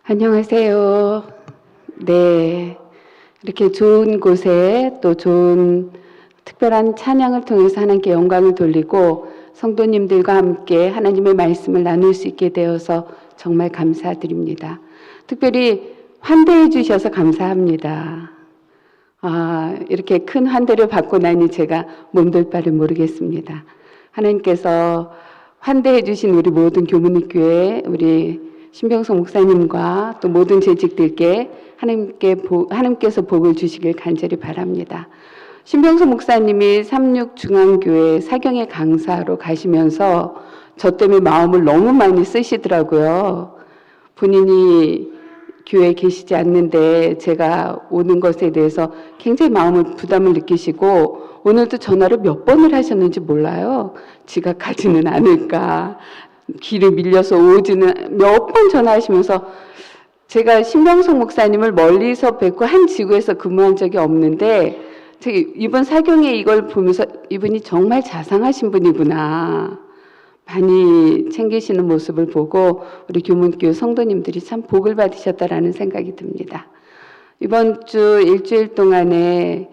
안녕하세요. 네. 이렇게 좋은 곳에 또 좋은 특별한 찬양을 통해서 하나님께 영광을 돌리고 성도님들과 함께 하나님의 말씀을 나눌 수 있게 되어서 정말 감사드립니다. 특별히 환대해 주셔서 감사합니다. 이렇게 큰 환대를 받고 나니 제가 몸둘 바를 모르겠습니다. 하나님께서 환대해 주신 우리 모든 교문익교회 우리 신병성 목사님과 또 모든 재직들께 하나님께서 복을 주시길 간절히 바랍니다. 신병성 목사님이 삼육중앙교회 사경의 강사로 가시면서 저 때문에 마음을 너무 많이 쓰시더라고요. 본인이 교회에 계시지 않는데 제가 오는 것에 대해서 굉장히 부담을 느끼시고 오늘도 전화를 몇 번을 하셨는지 몰라요. 지각하지는 않을까. 길을 밀려서 오지는 몇 번 전화하시면서 제가 신병성 목사님을 멀리서 뵙고 한 지구에서 근무한 적이 없는데 제가 이번 사경에 이걸 보면서 이분이 정말 자상하신 분이구나. 많이 챙기시는 모습을 보고 우리 교문교회 성도님들이 참 복을 받으셨다라는 생각이 듭니다. 이번 주 일주일 동안에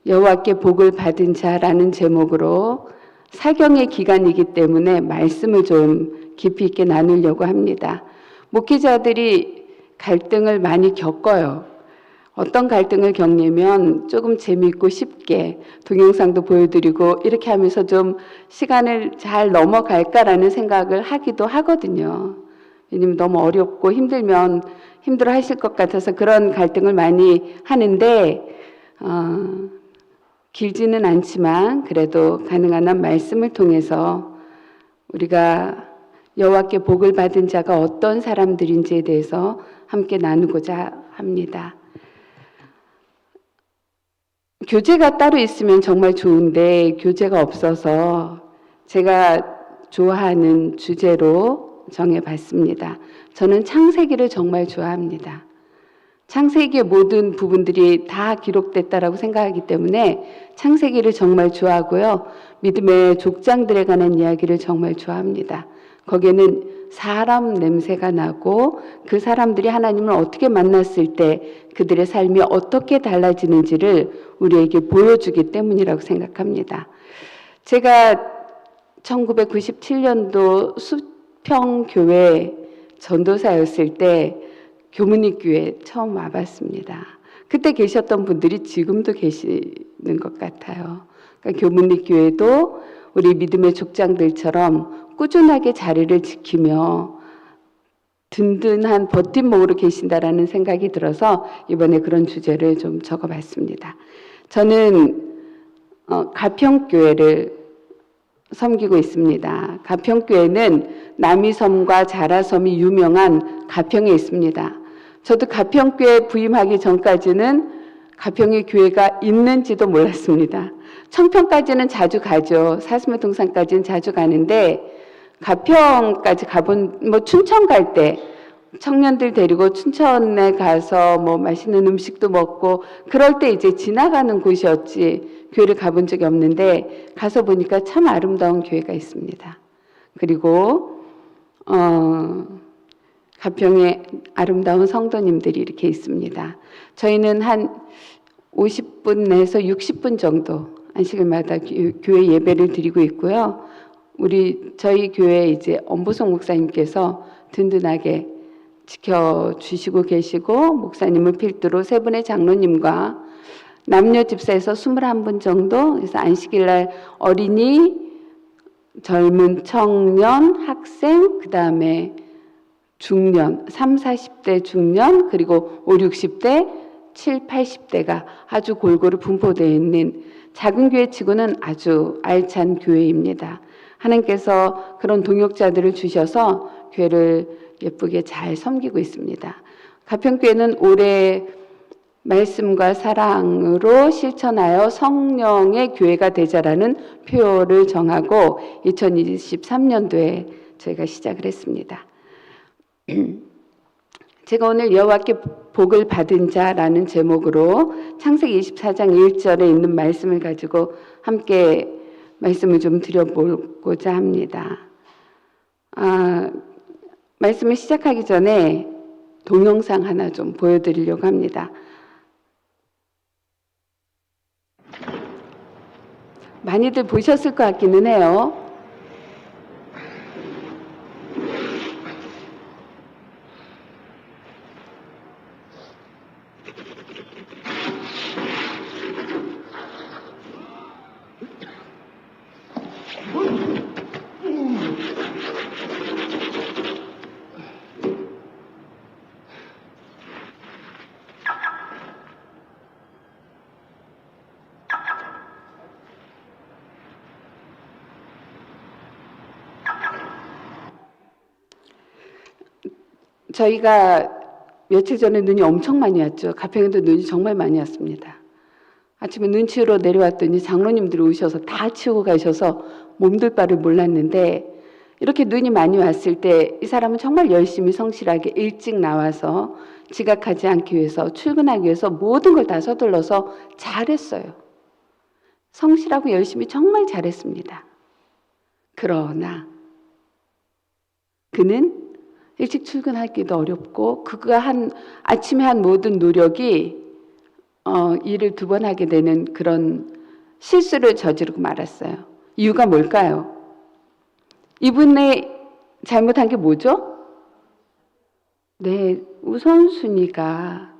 여호와께 복을 받은 자라는 제목으로 사경의 기간이기 때문에 말씀을 좀 깊이 있게 나누려고 합니다. 목회자들이 갈등을 많이 겪어요. 어떤 갈등을 겪냐면 조금 재미있고 쉽게 동영상도 보여드리고 이렇게 하면서 좀 시간을 잘 넘어갈까라는 생각을 하기도 하거든요. 왜냐면 너무 어렵고 힘들면 힘들어 하실 것 같아서 그런 갈등을 많이 하는데 길지는 않지만 그래도 가능한 한 말씀을 통해서 우리가 여호와께 복을 받은 자가 어떤 사람들인지에 대해서 함께 나누고자 합니다. 교재가 따로 있으면 정말 좋은데 교재가 없어서 제가 좋아하는 주제로 정해봤습니다. 저는 창세기를 정말 좋아합니다. 창세기의 모든 부분들이 다 기록됐다라고 생각하기 때문에 창세기를 정말 좋아하고요. 믿음의 족장들에 관한 이야기를 정말 좋아합니다. 거기에는 사람 냄새가 나고 그 사람들이 하나님을 어떻게 만났을 때 그들의 삶이 어떻게 달라지는지를 우리에게 보여주기 때문이라고 생각합니다. 제가 1997년도 수평교회 전도사였을 때 교문익교회 처음 와봤습니다. 그때 계셨던 분들이 지금도 계시는 것 같아요. 그러니까 교문익교회도 우리 믿음의 족장들처럼 꾸준하게 자리를 지키며 든든한 버팀목으로 계신다라는 생각이 들어서 이번에 그런 주제를 좀 적어봤습니다. 저는 가평교회를 섬기고 있습니다. 가평교회는 남이섬과 자라섬이 유명한 가평에 있습니다. 저도 가평교회 부임하기 전까지는 가평에 교회가 있는지도 몰랐습니다. 청평까지는 자주 가죠. 사슴의 동산까지는 자주 가는데 가평까지 춘천 갈 때 청년들 데리고 춘천에 가서 맛있는 음식도 먹고 그럴 때 이제 지나가는 곳이었지 교회를 가본 적이 없는데 가서 보니까 참 아름다운 교회가 있습니다. 그리고 가평에 아름다운 성도님들이 이렇게 있습니다. 저희는 한 50분에서 60분 정도 안식일마다 교회 예배를 드리고 있고요. 저희 교회 이제 엄보성 목사님께서 든든하게 지켜주시고 계시고 목사님을 필두로 세 분의 장로님과 남녀 집사에서 21분 정도 그래서 안식일날 어린이, 젊은 청년, 학생, 그 다음에 중년, 3, 40대 중년 그리고 5, 60대, 7, 80대가 아주 골고루 분포되어 있는 작은 교회치고는 아주 알찬 교회입니다. 하나님께서 그런 동역자들을 주셔서 교회를 예쁘게 잘 섬기고 있습니다. 가평교회는 올해 말씀과 사랑으로 실천하여 성령의 교회가 되자라는 표를 정하고 2023년도에 저희가 시작을 했습니다. 제가 오늘 여호와께 복을 받은 자라는 제목으로 창세기 24장 1절에 있는 말씀을 가지고 함께 말씀을 좀 드려보고자 합니다. 말씀을 시작하기 전에 동영상 하나 좀 보여드리려고 합니다. 많이들 보셨을 것 같기는 해요. 저희가 며칠 전에 눈이 엄청 많이 왔죠. 가평에도 눈이 정말 많이 왔습니다. 아침에 눈 치우러 내려왔더니 장로님들이 오셔서 다 치우고 가셔서 몸둘 바를 몰랐는데, 이렇게 눈이 많이 왔을 때 이 사람은 정말 열심히 성실하게 일찍 나와서 지각하지 않기 위해서, 출근하기 위해서 모든 걸 다 서둘러서 잘했어요. 성실하고 열심히 정말 잘했습니다. 그러나 그는 일찍 출근하기도 어렵고, 그가 아침에 한 모든 노력이 일을 2번 하게 되는 그런 실수를 저지르고 말았어요. 이유가 뭘까요? 이분의 잘못한 게 뭐죠? 네, 우선순위가,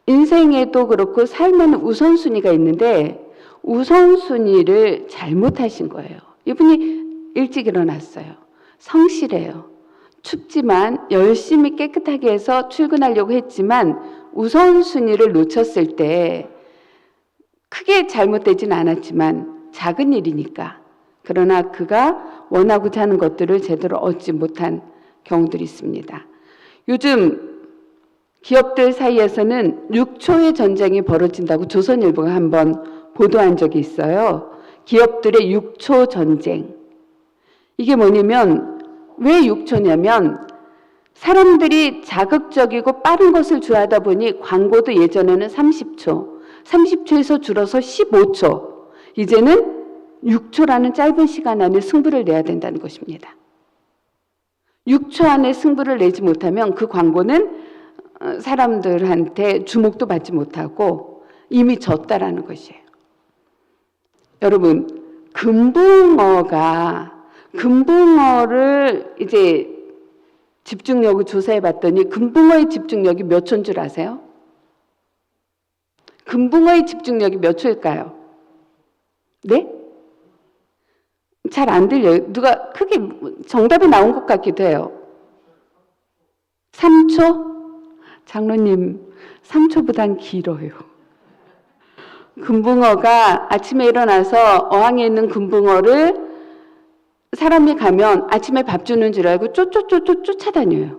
인생에도 그렇고 삶에는 우선순위가 있는데 우선순위를 잘못하신 거예요. 이분이 일찍 일어났어요. 성실해요. 춥지만 열심히 깨끗하게 해서 출근하려고 했지만 우선순위를 놓쳤을 때, 크게 잘못되진 않았지만 작은 일이니까, 그러나 그가 원하고자 하는 것들을 제대로 얻지 못한 경우들이 있습니다. 요즘 기업들 사이에서는 6초의 전쟁이 벌어진다고 조선일보가 한번 보도한 적이 있어요. 기업들의 6초 전쟁. 이게 뭐냐면, 왜 6초냐면 사람들이 자극적이고 빠른 것을 좋아하다 보니 광고도 예전에는 30초, 30초에서 줄어서 15초, 이제는 6초라는 짧은 시간 안에 승부를 내야 된다는 것입니다. 6초 안에 승부를 내지 못하면 그 광고는 사람들한테 주목도 받지 못하고 이미 졌다라는 것이에요. 여러분, 금붕어를 이제 집중력을 조사해 봤더니 금붕어의 집중력이 몇 초인 줄 아세요? 금붕어의 집중력이 몇 초일까요? 네? 잘 안 들려요. 누가 크게 정답이 나온 것 같기도 해요. 3초? 장로님, 3초보단 길어요. 금붕어가 아침에 일어나서 어항에 있는 금붕어를 사람이 가면 아침에 밥 주는 줄 알고 쫓아다녀요.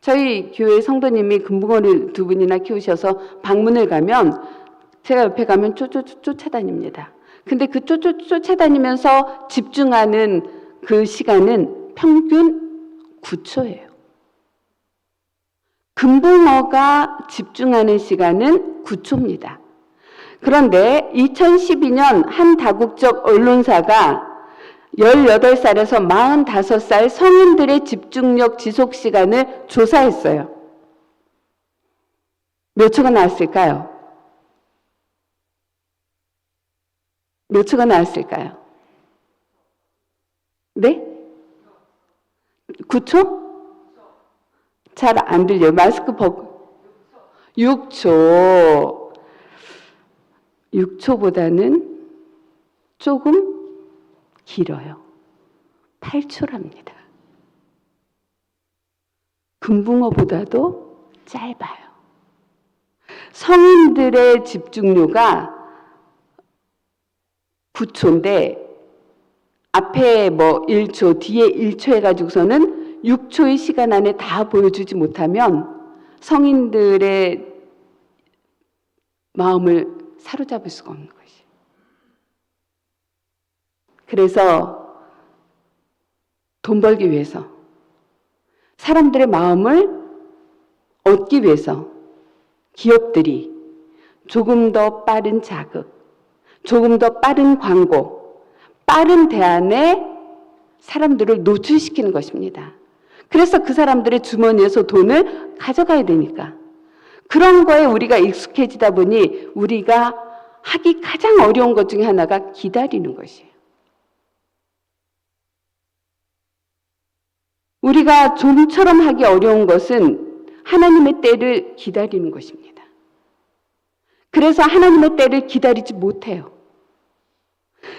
저희 교회 성도님이 금붕어를 2분이나 키우셔서 방문을 가면 제가 옆에 가면 쫓아다닙니다. 근데 그 쫓아다니면서 집중하는 그 시간은 평균 9초예요. 금붕어가 집중하는 시간은 9초입니다. 그런데 2012년 한 다국적 언론사가 18살에서 45살 성인들의 집중력 지속 시간을 조사했어요. 몇 초가 나왔을까요? 몇 초가 나왔을까요? 네? 9초? 잘 안 들려요. 마스크 벗고. 6초. 6초보다는 조금 길어요. 8초랍니다. 금붕어보다도 짧아요. 성인들의 집중료가 9초인데 앞에 뭐 1초, 뒤에 1초 해가지고서는 6초의 시간 안에 다 보여주지 못하면 성인들의 마음을 사로잡을 수가 없는 것이. 그래서 돈 벌기 위해서, 사람들의 마음을 얻기 위해서 기업들이 조금 더 빠른 자극, 조금 더 빠른 광고, 빠른 대안에 사람들을 노출시키는 것입니다. 그래서 그 사람들의 주머니에서 돈을 가져가야 되니까. 그런 거에 우리가 익숙해지다 보니 우리가 하기 가장 어려운 것 중에 하나가 기다리는 것이에요. 우리가 좀처럼 하기 어려운 것은 하나님의 때를 기다리는 것입니다. 그래서 하나님의 때를 기다리지 못해요.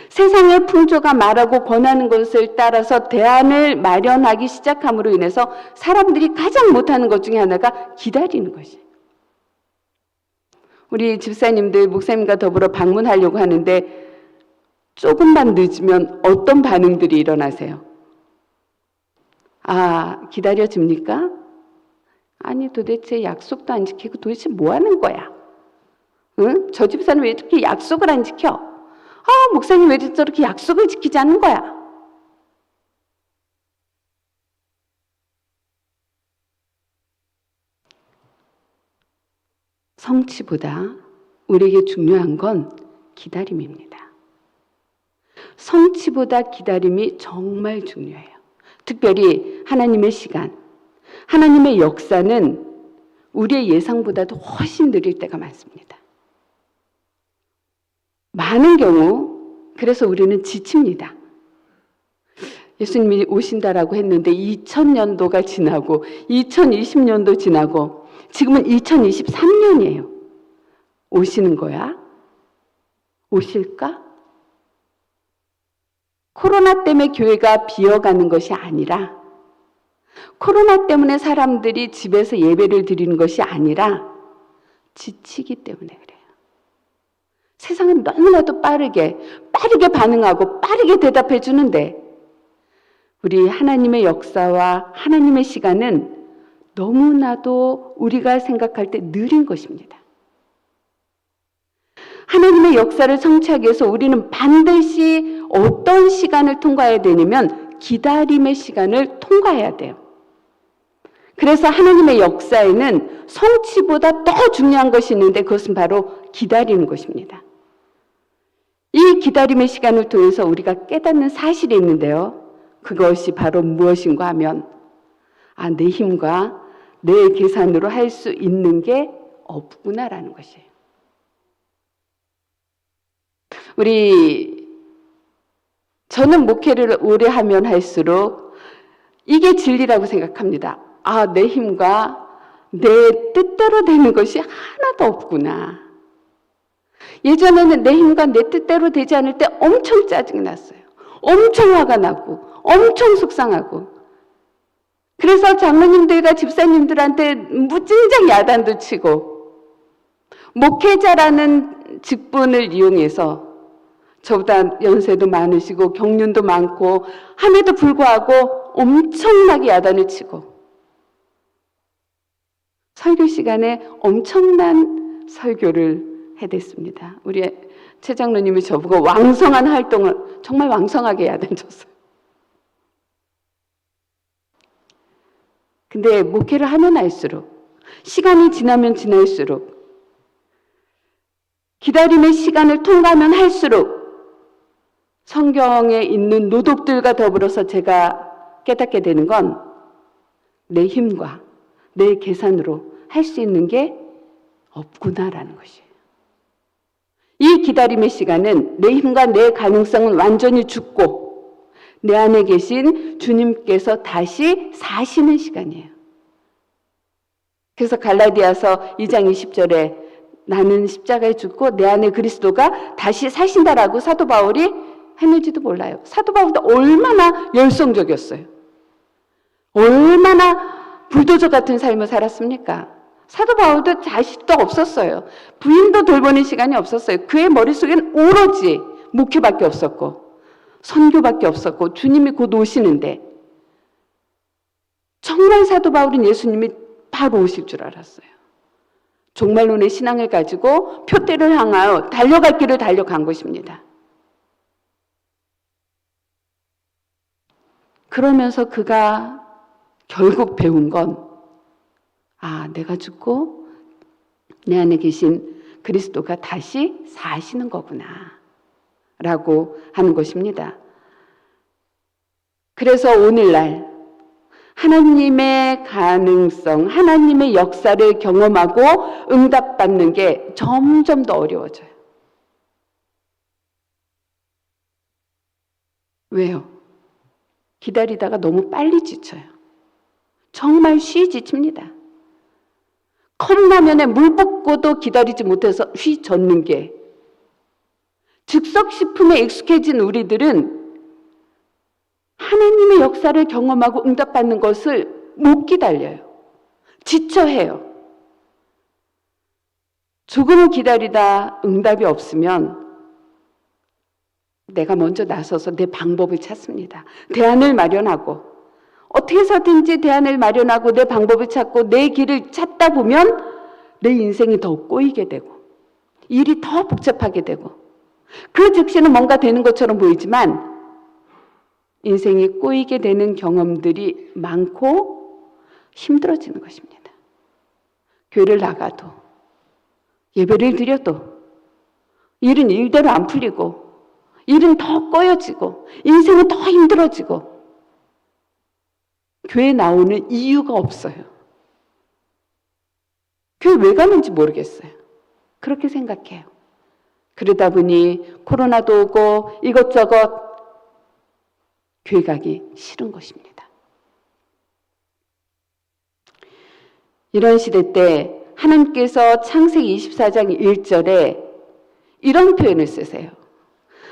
세상의 풍조가 말하고 권하는 것을 따라서 대안을 마련하기 시작함으로 인해서 사람들이 가장 못하는 것 중에 하나가 기다리는 것이에요. 우리 집사님들 목사님과 더불어 방문하려고 하는데 조금만 늦으면 어떤 반응들이 일어나세요? 아, 기다려집니까? 아니, 도대체 약속도 안 지키고 도대체 뭐 하는 거야? 응? 저 집사는 왜 이렇게 약속을 안 지켜? 아, 목사님 왜 저렇게 약속을 지키지 않는 거야? 성취보다 우리에게 중요한 건 기다림입니다. 성취보다 기다림이 정말 중요해요. 특별히 하나님의 시간, 하나님의 역사는 우리의 예상보다도 훨씬 느릴 때가 많습니다. 많은 경우 그래서 우리는 지칩니다. 예수님이 오신다라고 했는데 2000년도가 지나고 2020년도 지나고 지금은 2023년이에요. 오시는 거야? 오실까? 코로나 때문에 교회가 비어가는 것이 아니라, 코로나 때문에 사람들이 집에서 예배를 드리는 것이 아니라 지치기 때문에 그래요. 세상은 너무나도 빠르게 반응하고 빠르게 대답해 주는데 우리 하나님의 역사와 하나님의 시간은 너무나도 우리가 생각할 때 느린 것입니다. 하나님의 역사를 성취하기 위해서 우리는 반드시 어떤 시간을 통과해야 되냐면 기다림의 시간을 통과해야 돼요. 그래서 하나님의 역사에는 성취보다 더 중요한 것이 있는데 그것은 바로 기다리는 것입니다. 이 기다림의 시간을 통해서 우리가 깨닫는 사실이 있는데요. 그것이 바로 무엇인가 하면 내 힘과 내 계산으로 할 수 있는 게 없구나라는 것이에요. 저는 목회를 오래 하면 할수록 이게 진리라고 생각합니다. 내 힘과 내 뜻대로 되는 것이 하나도 없구나. 예전에는 내 힘과 내 뜻대로 되지 않을 때 엄청 짜증이 났어요. 엄청 화가 나고 엄청 속상하고, 그래서 장로님들과 집사님들한테 무진장 야단도 치고 목회자라는 직분을 이용해서 저보다 연세도 많으시고 경륜도 많고 함에도 불구하고 엄청나게 야단을 치고 설교 시간에 엄청난 설교를 해댔습니다. 우리 최 장로님이 저보고 왕성한 활동을 정말 왕성하게 야단쳤어요. 근데 목회를 하면 할수록, 시간이 지나면 지날수록, 기다림의 시간을 통과하면 할수록 성경에 있는 노독들과 더불어서 제가 깨닫게 되는 건 내 힘과 내 계산으로 할 수 있는 게 없구나라는 것이에요. 이 기다림의 시간은 내 힘과 내 가능성은 완전히 죽고 내 안에 계신 주님께서 다시 사시는 시간이에요. 그래서 갈라디아서 2장 20절에 나는 십자가에 죽고 내 안에 그리스도가 다시 사신다라고 사도 바울이 했는지도 몰라요. 사도 바울도 얼마나 열성적이었어요. 얼마나 불도저 같은 삶을 살았습니까? 사도 바울도 자식도 없었어요. 부인도 돌보는 시간이 없었어요. 그의 머릿속에는 오로지 목회밖에 없었고 선교밖에 없었고 주님이 곧 오시는데, 정말 사도 바울은 예수님이 바로 오실 줄 알았어요. 정말로 내 신앙을 가지고 표대를 향하여 달려갈 길을 달려간 것입니다. 그러면서 그가 결국 배운 건 내가 죽고 내 안에 계신 그리스도가 다시 사시는 거구나 라고 하는 것입니다. 그래서 오늘날 하나님의 가능성, 하나님의 역사를 경험하고 응답받는 게 점점 더 어려워져요. 왜요? 기다리다가 너무 빨리 지쳐요. 정말 지칩니다. 컵라면에 물 붓고도 기다리지 못해서 젖는 게, 즉석식품에 익숙해진 우리들은 하나님의 역사를 경험하고 응답받는 것을 못 기다려요. 지쳐해요. 조금 기다리다 응답이 없으면 내가 먼저 나서서 내 방법을 찾습니다. 대안을 마련하고, 어떻게 해서든지 대안을 마련하고 내 방법을 찾고 내 길을 찾다 보면 내 인생이 더 꼬이게 되고 일이 더 복잡하게 되고, 그 즉시는 뭔가 되는 것처럼 보이지만 인생이 꼬이게 되는 경험들이 많고 힘들어지는 것입니다. 교회를 나가도, 예배를 드려도 일은 일대로 안 풀리고, 일은 더 꼬여지고, 인생은 더 힘들어지고, 교회 나오는 이유가 없어요. 교회 왜 가는지 모르겠어요. 그렇게 생각해요. 그러다 보니 코로나도 오고 이것저것 교회 가기 싫은 것입니다. 이런 시대 때 하나님께서 창세기 24장 1절에 이런 표현을 쓰세요.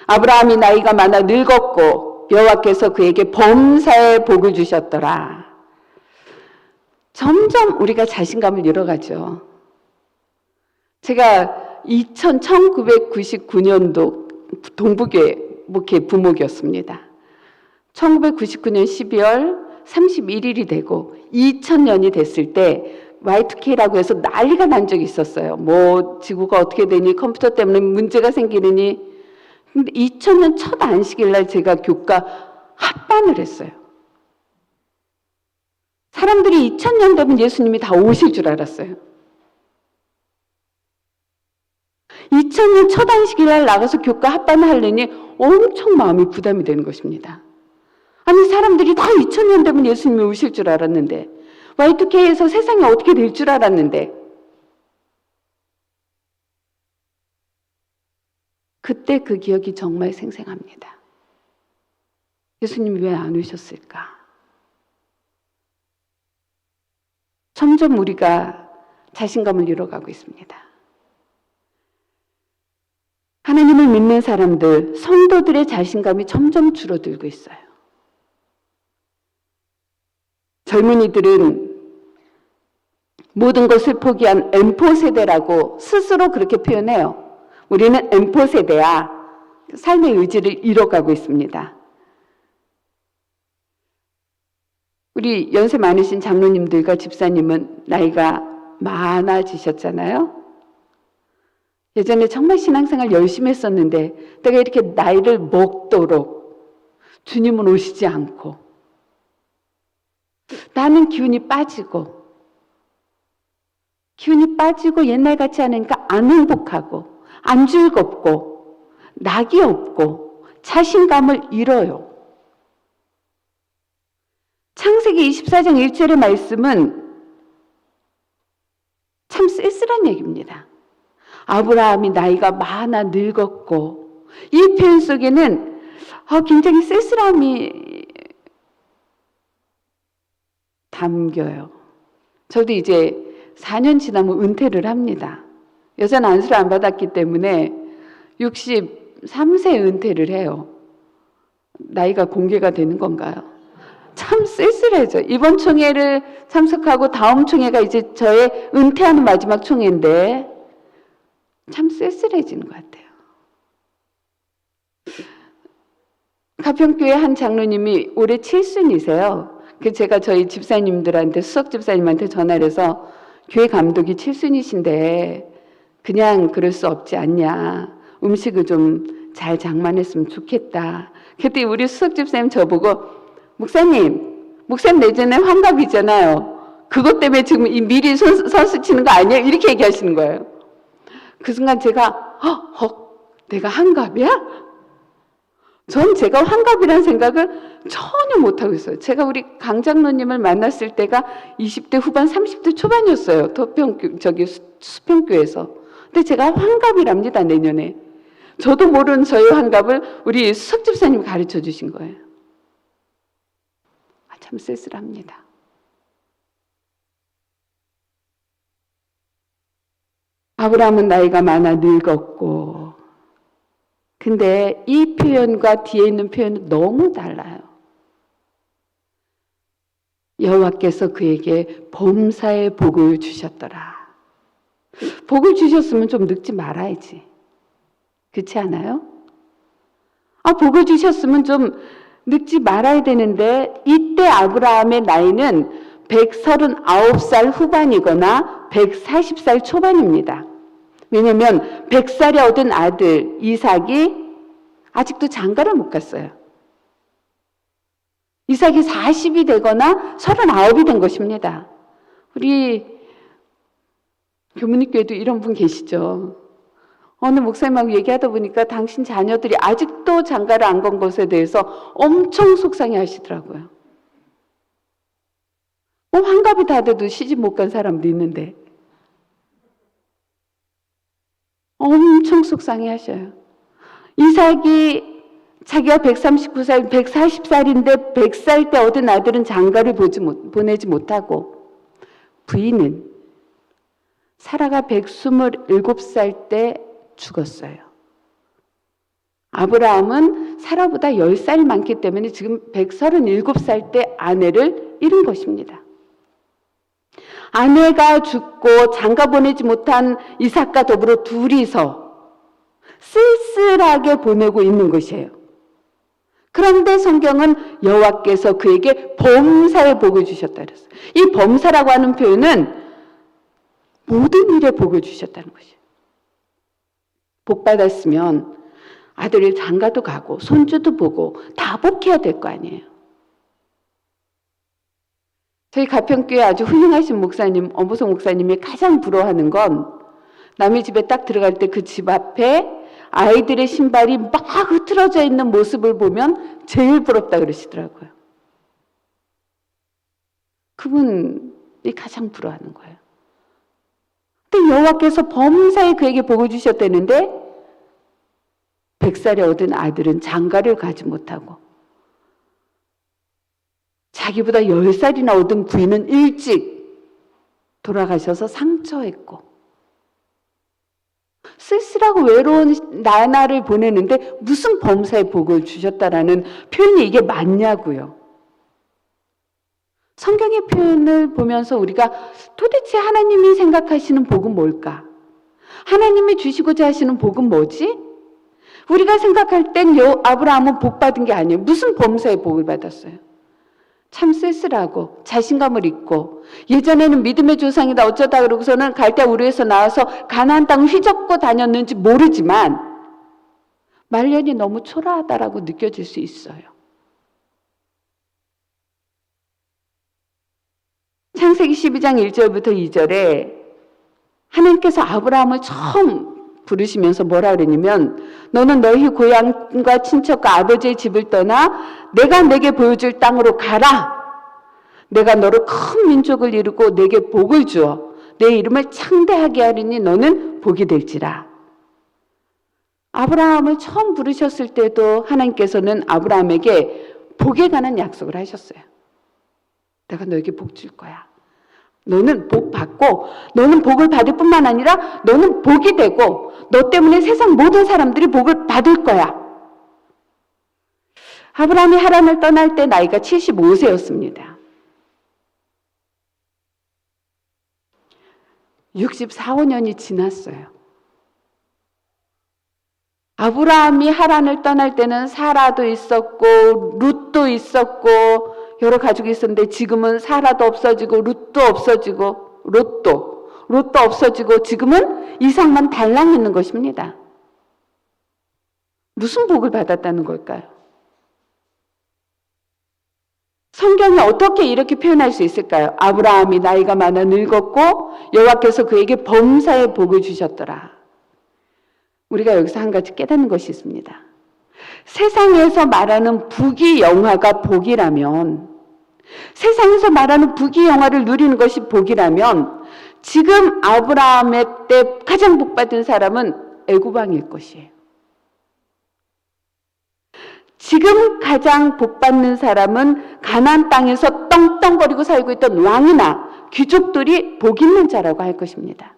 아브라함이 나이가 많아 늙었고 여호와께서 그에게 범사의 복을 주셨더라. 점점 우리가 자신감을 잃어가죠. 제가 1999년도 동부교회 목회 부목이었습니다. 1999년 12월 31일이 되고 2000년이 됐을 때 Y2K라고 해서 난리가 난 적이 있었어요. 뭐 지구가 어떻게 되니, 컴퓨터 때문에 문제가 생기느니. 근데 2000년 첫 안식일 날 제가 교과 합반을 했어요. 사람들이 2000년 되면 예수님이 다 오실 줄 알았어요. 2000년 첫 안식일 날 나가서 교과 합반을 하려니 엄청 마음이 부담이 되는 것입니다. 아니, 사람들이 다 2000년 되면 예수님이 오실 줄 알았는데, Y2K에서 세상이 어떻게 될 줄 알았는데, 그때 그 기억이 정말 생생합니다. 예수님이 왜 안 오셨을까? 점점 우리가 자신감을 잃어가고 있습니다. 하나님을 믿는 사람들, 성도들의 자신감이 점점 줄어들고 있어요. 젊은이들은 모든 것을 포기한 M4 세대라고 스스로 그렇게 표현해요. 우리는 M4 세대야. 삶의 의지를 잃어가고 있습니다. 우리 연세 많으신 장로님들과 집사님은 나이가 많아지셨잖아요. 예전에 정말 신앙생활 열심히 했었는데 내가 이렇게 나이를 먹도록 주님은 오시지 않고, 나는 기운이 빠지고 옛날 같지 않으니까 안 행복하고 안 즐겁고 낙이 없고 자신감을 잃어요. 창세기 24장 1절의 말씀은 참 쓸쓸한 얘기입니다. 아브라함이 나이가 많아 늙었고, 이 표현 속에는 굉장히 쓸쓸함이 담겨요. 저도 이제 4년 지나면 은퇴를 합니다. 여자는 안수를 안 받았기 때문에 63세 은퇴를 해요. 나이가 공개가 되는 건가요? 참 쓸쓸해져. 이번 총회를 참석하고 다음 총회가 이제 저의 은퇴하는 마지막 총회인데 참 쓸쓸해지는 것 같아요. 가평교회 한 장로님이 올해 7순이세요. 제가 저희 집사님들한테, 수석 집사님한테 전화를 해서 교회 감독이 7순이신데 그냥 그럴 수 없지 않냐, 음식을 좀 잘 장만했으면 좋겠다. 그때 우리 수석 집사님 저보고, 목사님 내전에 환갑이잖아요. 그것 때문에 지금 미리 선수 치는 거 아니에요? 이렇게 얘기하시는 거예요. 그 순간 제가 내가 환갑이야? 전 제가 환갑이라는 생각을 전혀 못하고 있어요. 제가 우리 강 장로님을 만났을 때가 20대 후반 30대 초반이었어요. 수평교에서. 근데 제가 환갑이랍니다, 내년에. 저도 모르는 저의 환갑을 우리 수석 집사님이 가르쳐 주신 거예요. 참 쓸쓸합니다. 아브라함은 나이가 많아 늙었고, 근데 이 표현과 뒤에 있는 표현은 너무 달라요. 여호와께서 그에게 범사의 복을 주셨더라. 복을 주셨으면 좀 늙지 말아야지. 그렇지 않아요? 복을 주셨으면 좀 늙지 말아야 되는데, 이때 아브라함의 나이는 139살 후반이거나 140살 초반입니다. 왜냐하면 100살에 얻은 아들 이삭이 아직도 장가를 못 갔어요. 이삭이 40이 되거나 39이 된 것입니다. 우리 교문님교회도 이런 분 계시죠. 어느 목사님하고 얘기하다 보니까 당신 자녀들이 아직도 장가를 안 간 것에 대해서 엄청 속상해 하시더라고요. 환갑이 다 돼도 시집 못 간 사람도 있는데 엄청 속상해 하셔요. 이삭이 자기가 139살, 140살인데 100살 때 얻은 아들은 장가를 보내지 못하고, 부인은 사라가 127살 때 죽었어요. 아브라함은 사라보다 10살이 많기 때문에 지금 137살 때 아내를 잃은 것입니다. 아내가 죽고 장가 보내지 못한 이삭과 더불어 둘이서 쓸쓸하게 보내고 있는 것이에요. 그런데 성경은 여호와께서 그에게 범사의 복을 주셨다 그랬어요. 이 범사라고 하는 표현은 모든 일에 복을 주셨다는 것이에요. 복 받았으면 아들이 장가도 가고 손주도 보고 다 복해야 될 거 아니에요. 저희 가평교회 아주 훌륭하신 목사님, 엄보성 목사님이 가장 부러워하는 건 남의 집에 딱 들어갈 때 그 집 앞에 아이들의 신발이 막 흐트러져 있는 모습을 보면 제일 부럽다 그러시더라고요. 그분이 가장 부러워하는 거예요. 근데 여호와께서 범사에 그에게 복을 주셨다는데 100살에 얻은 아들은 장가를 가지 못하고, 자기보다 10살이나 얻은 부인은 일찍 돌아가셔서 상처했고, 쓸쓸하고 외로운 나날을 보내는데 무슨 범사의 복을 주셨다라는 표현이 이게 맞냐고요. 성경의 표현을 보면서 우리가 도대체 하나님이 생각하시는 복은 뭘까? 하나님이 주시고자 하시는 복은 뭐지? 우리가 생각할 땐 아브라함은 복 받은 게 아니에요. 무슨 범사의 복을 받았어요? 참 쓸쓸하고 자신감을 잃고, 예전에는 믿음의 조상이다 어쩌다 그러고서는 갈대아 우르에서 나와서 가나안 땅을 휘젓고 다녔는지 모르지만 말년이 너무 초라하다라고 느껴질 수 있어요. 창세기 12장 1절부터 2절에 하나님께서 아브라함을 처음 부르시면서 뭐라 그러냐면, 너는 너희 고향과 친척과 아버지의 집을 떠나 내가 내게 보여줄 땅으로 가라. 내가 너를 큰 민족을 이루고 내게 복을 주어 내 이름을 창대하게 하리니 너는 복이 될지라. 아브라함을 처음 부르셨을 때도 하나님께서는 아브라함에게 복에 관한 약속을 하셨어요. 내가 너에게 복 줄 거야. 너는 복 받고, 너는 복을 받을 뿐만 아니라 너는 복이 되고, 너 때문에 세상 모든 사람들이 복을 받을 거야. 아브라함이 하란을 떠날 때 나이가 75세였습니다. 64, 5년이 지났어요. 아브라함이 하란을 떠날 때는 사라도 있었고 룻도 있었고 여러 가족이 있었는데, 지금은 사라도 없어지고 룻도 없어지고 롯도 없어지고 지금은 이삭만 달랑 있는 것입니다. 무슨 복을 받았다는 걸까요? 성경이 어떻게 이렇게 표현할 수 있을까요? 아브라함이 나이가 많아 늙었고 여호와께서 그에게 범사의 복을 주셨더라. 우리가 여기서 한 가지 깨닫는 것이 있습니다. 세상에서 말하는 부귀영화가 복이라면, 세상에서 말하는 부귀영화를 누리는 것이 복이라면, 지금 아브라함의 때 가장 복받은 사람은 애굽왕일 것이에요. 지금 가장 복받는 사람은 가나안 땅에서 떵떵거리고 살고 있던 왕이나 귀족들이 복 있는 자라고 할 것입니다.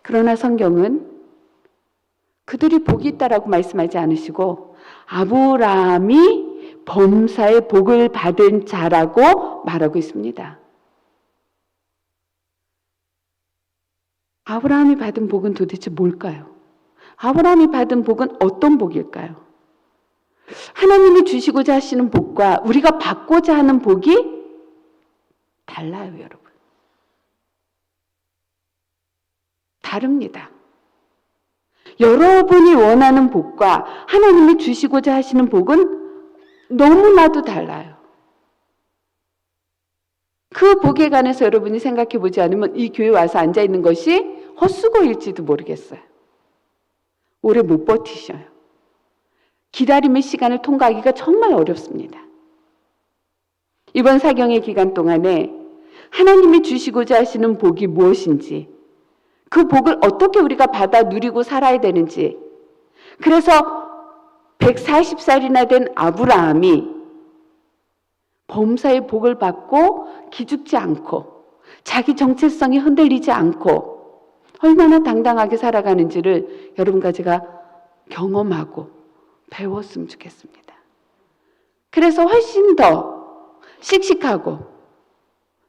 그러나 성경은 그들이 복이 있다라고 말씀하지 않으시고 아브라함이 범사의 복을 받은 자라고 말하고 있습니다. 아브라함이 받은 복은 도대체 뭘까요? 아브라함이 받은 복은 어떤 복일까요? 하나님이 주시고자 하시는 복과 우리가 받고자 하는 복이 달라요, 여러분. 다릅니다. 여러분이 원하는 복과 하나님이 주시고자 하시는 복은 너무나도 달라요. 그 복에 관해서 여러분이 생각해 보지 않으면 이 교회 와서 앉아 있는 것이 헛수고일지도 모르겠어요. 오래 못 버티셔요. 기다림의 시간을 통과하기가 정말 어렵습니다. 이번 사경의 기간 동안에 하나님이 주시고자 하시는 복이 무엇인지, 그 복을 어떻게 우리가 받아 누리고 살아야 되는지, 그래서 140살이나 된 아브라함이 범사의 복을 받고 기죽지 않고 자기 정체성이 흔들리지 않고 얼마나 당당하게 살아가는지를 여러분과 제가 경험하고 배웠으면 좋겠습니다. 그래서 훨씬 더 씩씩하고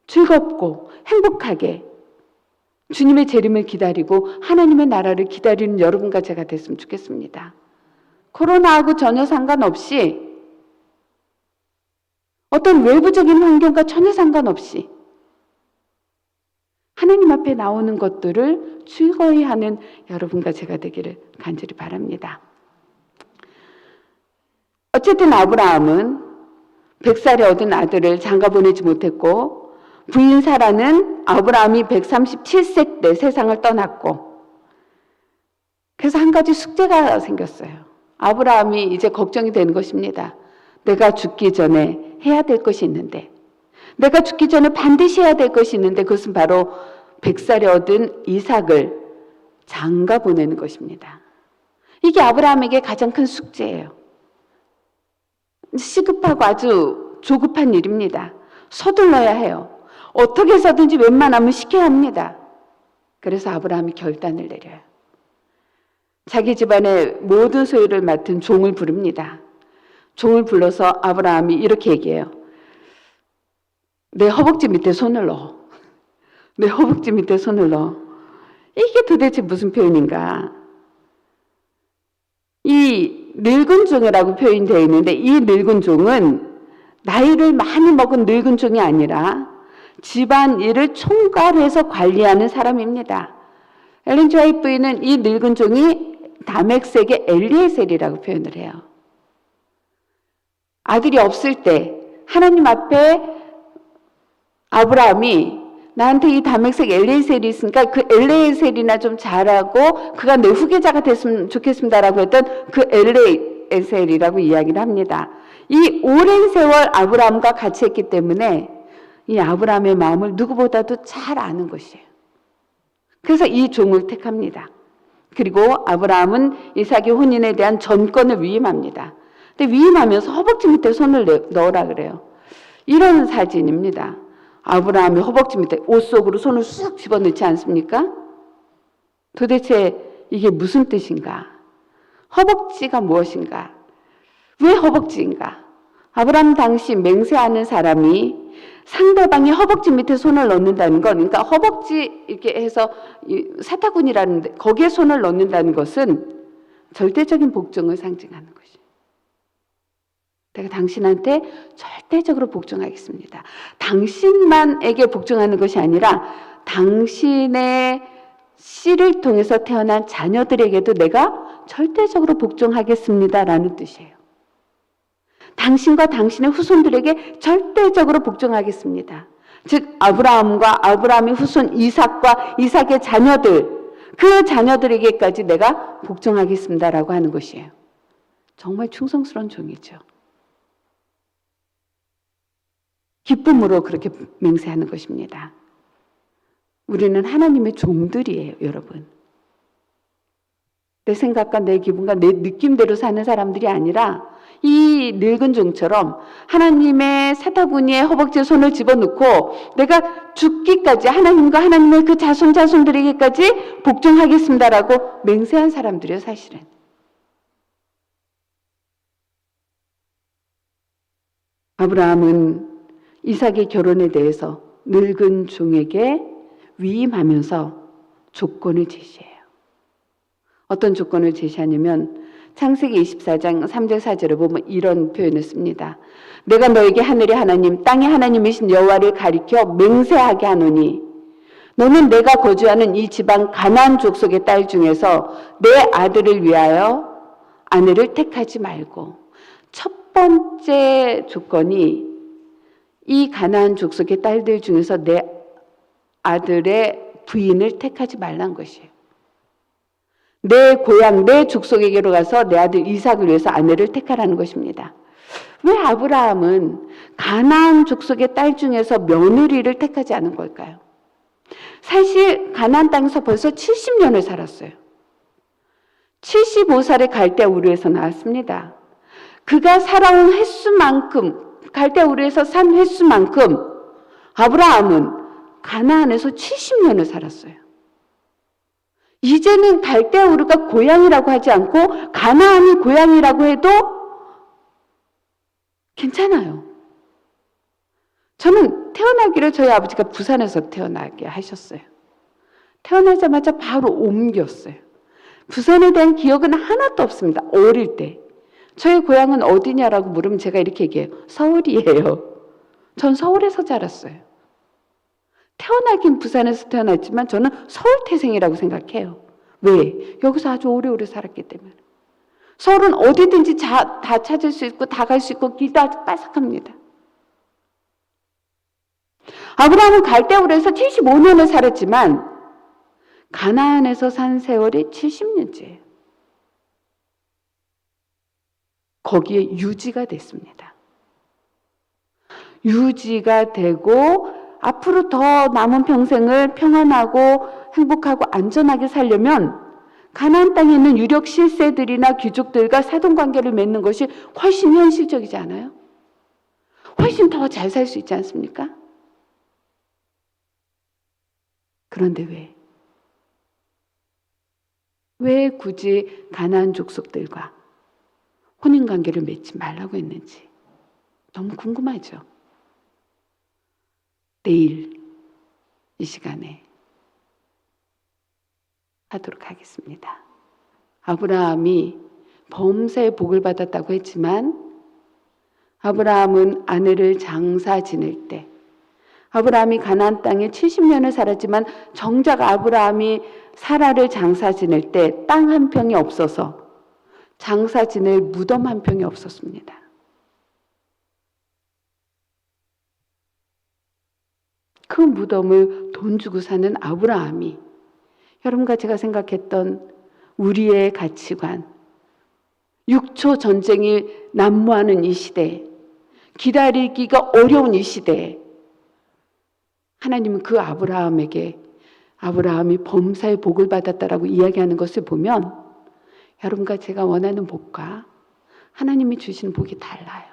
즐겁고 행복하게 주님의 재림을 기다리고 하나님의 나라를 기다리는 여러분과 제가 됐으면 좋겠습니다. 코로나하고 전혀 상관없이, 어떤 외부적인 환경과 전혀 상관없이 하나님 앞에 나오는 것들을 즐거이 하는 여러분과 제가 되기를 간절히 바랍니다. 어쨌든 아브라함은 100살에 얻은 아들을 장가 보내지 못했고, 부인 사라는 아브라함이 137세 때 세상을 떠났고, 그래서 한 가지 숙제가 생겼어요. 아브라함이 이제 걱정이 되는 것입니다. 내가 죽기 전에 해야 될 것이 있는데, 내가 죽기 전에 반드시 해야 될 것이 있는데, 그것은 바로 100살에 얻은 이삭을 장가 보내는 것입니다. 이게 아브라함에게 가장 큰 숙제예요. 시급하고 아주 조급한 일입니다. 서둘러야 해요. 어떻게 해서든지 웬만하면 시켜야 합니다. 그래서 아브라함이 결단을 내려요. 자기 집안의 모든 소유를 맡은 종을 부릅니다. 종을 불러서 아브라함이 이렇게 얘기해요. 내 허벅지 밑에 손을 넣어. 내 허벅지 밑에 손을 넣어. 이게 도대체 무슨 표현인가? 이 늙은 종이라고 표현되어 있는데, 이 늙은 종은 나이를 많이 먹은 늙은 종이 아니라 집안 일을 총괄해서 관리하는 사람입니다. 엘렌 지 화이트 부인은 이 늙은 종이 다맥색의 엘리에셀이라고 표현을 해요. 아들이 없을 때 하나님 앞에 아브라함이 나한테 이 다맥색 엘리에셀이 있으니까 그 엘리에셀이나 좀 잘하고 그가 내 후계자가 됐으면 좋겠습니다라고 했던 그 엘리에셀이라고 이야기를 합니다. 이 오랜 세월 아브라함과 같이 했기 때문에 이 아브라함의 마음을 누구보다도 잘 아는 것이에요. 그래서 이 종을 택합니다. 그리고 아브라함은 이삭의 혼인에 대한 전권을 위임합니다. 근데 위임하면서 허벅지 밑에 손을 넣으라 그래요. 이런 사진입니다. 아브라함의 허벅지 밑에 옷 속으로 손을 쑥 집어넣지 않습니까? 도대체 이게 무슨 뜻인가? 허벅지가 무엇인가? 왜 허벅지인가? 아브라함 당시 맹세하는 사람이 상대방의 허벅지 밑에 손을 넣는다는 건, 그러니까 허벅지 이렇게 해서 사타구니라는데 거기에 손을 넣는다는 것은 절대적인 복종을 상징하는 것이에요. 내가 당신한테 절대적으로 복종하겠습니다. 당신만에게 복종하는 것이 아니라 당신의 씨를 통해서 태어난 자녀들에게도 내가 절대적으로 복종하겠습니다라는 뜻이에요. 당신과 당신의 후손들에게 절대적으로 복종하겠습니다. 즉 아브라함과 아브라함의 후손 이삭과 이삭의 자녀들, 그 자녀들에게까지 내가 복종하겠습니다라고 하는 것이에요. 정말 충성스러운 종이죠. 기쁨으로 그렇게 맹세하는 것입니다. 우리는 하나님의 종들이에요, 여러분. 내 생각과 내 기분과 내 느낌대로 사는 사람들이 아니라 이 늙은 종처럼 하나님의 사타구니에 허벅지에 손을 집어넣고 내가 죽기까지 하나님과 하나님의 그 자손들에게까지 복종하겠습니다라고 맹세한 사람들이에요, 사실은. 아브라함은 이삭의 결혼에 대해서 늙은 종에게 위임하면서 조건을 제시해요. 어떤 조건을 제시하냐면 창세기 24장 3절 4절을 보면 이런 표현을 씁니다. 내가 너에게 하늘의 하나님 땅의 하나님이신 여호와를 가리켜 맹세하게 하노니 너는 내가 거주하는 이 지방 가나안 족속의 딸 중에서 내 아들을 위하여 아내를 택하지 말고, 첫 번째 조건이 이 가나안 족속의 딸들 중에서 내 아들의 부인을 택하지 말란 것이에요. 내 고향, 내 족속에게로 가서 내 아들 이삭을 위해서 아내를 택하라는 것입니다. 왜 아브라함은 가나안 족속의 딸 중에서 며느리를 택하지 않은 걸까요? 사실 가나안 땅에서 벌써 70년을 살았어요. 75살에 갈대아 우르에서 나왔습니다. 그가 살아온 횟수만큼, 갈대아 우르에서 산 횟수만큼 아브라함은 가나안에서 70년을 살았어요. 이제는 갈대아 우르가 고향이라고 하지 않고 가나안이 고향이라고 해도 괜찮아요. 저는 태어나기를 저희 아버지가 부산에서 태어나게 하셨어요. 태어나자마자 바로 옮겼어요. 부산에 대한 기억은 하나도 없습니다. 어릴 때. 저희 고향은 어디냐라고 물으면 제가 이렇게 얘기해요. 서울이에요. 전 서울에서 자랐어요. 태어나긴 부산에서 태어났지만 저는 서울 태생이라고 생각해요. 왜? 여기서 아주 오래오래 살았기 때문에. 서울은 어디든지 다 찾을 수 있고 다 갈 수 있고 길도 아주 빠삭합니다. 아브라함은 갈대아우르에서 75년을 살았지만 가나안에서 산 세월이 70년째예요. 거기에 유지가 됐습니다. 유지가 되고 앞으로 더 남은 평생을 평안하고 행복하고 안전하게 살려면 가나안 땅에 있는 유력 실세들이나 귀족들과 사돈관계를 맺는 것이 훨씬 현실적이지 않아요? 훨씬 더 잘 살 수 있지 않습니까? 그런데 왜 굳이 가나안 족속들과 혼인관계를 맺지 말라고 했는지 너무 궁금하죠? 내일 이 시간에 하도록 하겠습니다. 아브라함이 범사의 복을 받았다고 했지만 아브라함은 아내를 장사 지낼 때, 아브라함이 가나안 땅에 70년을 살았지만 정작 아브라함이 사라를 장사 지낼 때 땅 한 평이 없어서 장사 지낼 무덤 한 평이 없었습니다. 그 무덤을 돈 주고 사는 아브라함이 여러분과 제가 생각했던 우리의 가치관, 6초 전쟁이 난무하는 이 시대에, 기다리기가 어려운 이 시대에 하나님은 그 아브라함에게 아브라함이 범사의 복을 받았다라고 이야기하는 것을 보면 여러분과 제가 원하는 복과 하나님이 주시는 복이 달라요.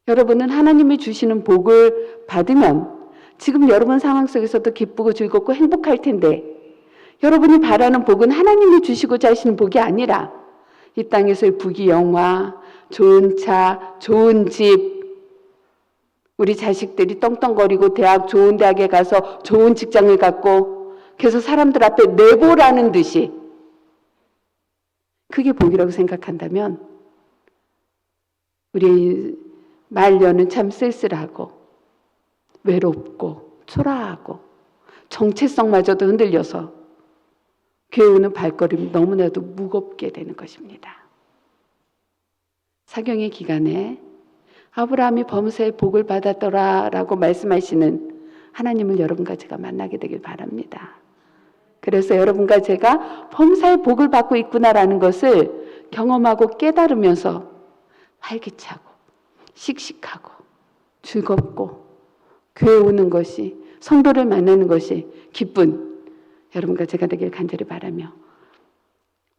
여러분은 하나님이 주시는 복을 받으면 지금 여러분 상황 속에서도 기쁘고 즐겁고 행복할 텐데 여러분이 바라는 복은 하나님이 주시고자 하시는 복이 아니라 이 땅에서의 부귀영화, 좋은 차, 좋은 집, 우리 자식들이 떵떵거리고 좋은 대학에 가서 좋은 직장을 갖고 그래서 사람들 앞에 내보라는 듯이 그게 복이라고 생각한다면 우리 말년은 참 쓸쓸하고 외롭고 초라하고 정체성마저도 흔들려서 교회 오는 발걸음이 너무나도 무겁게 되는 것입니다. 사경의 기간에 아브라함이 범사의 복을 받았더라라고 말씀하시는 하나님을 여러분과 제가 만나게 되길 바랍니다. 그래서 여러분과 제가 범사의 복을 받고 있구나라는 것을 경험하고 깨달으면서 활기차고 씩씩하고 즐겁고 교회 오는 것이, 성도를 만나는 것이 기쁜 여러분과 제가 되길 간절히 바라며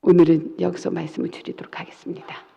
오늘은 여기서 말씀을 드리도록 하겠습니다.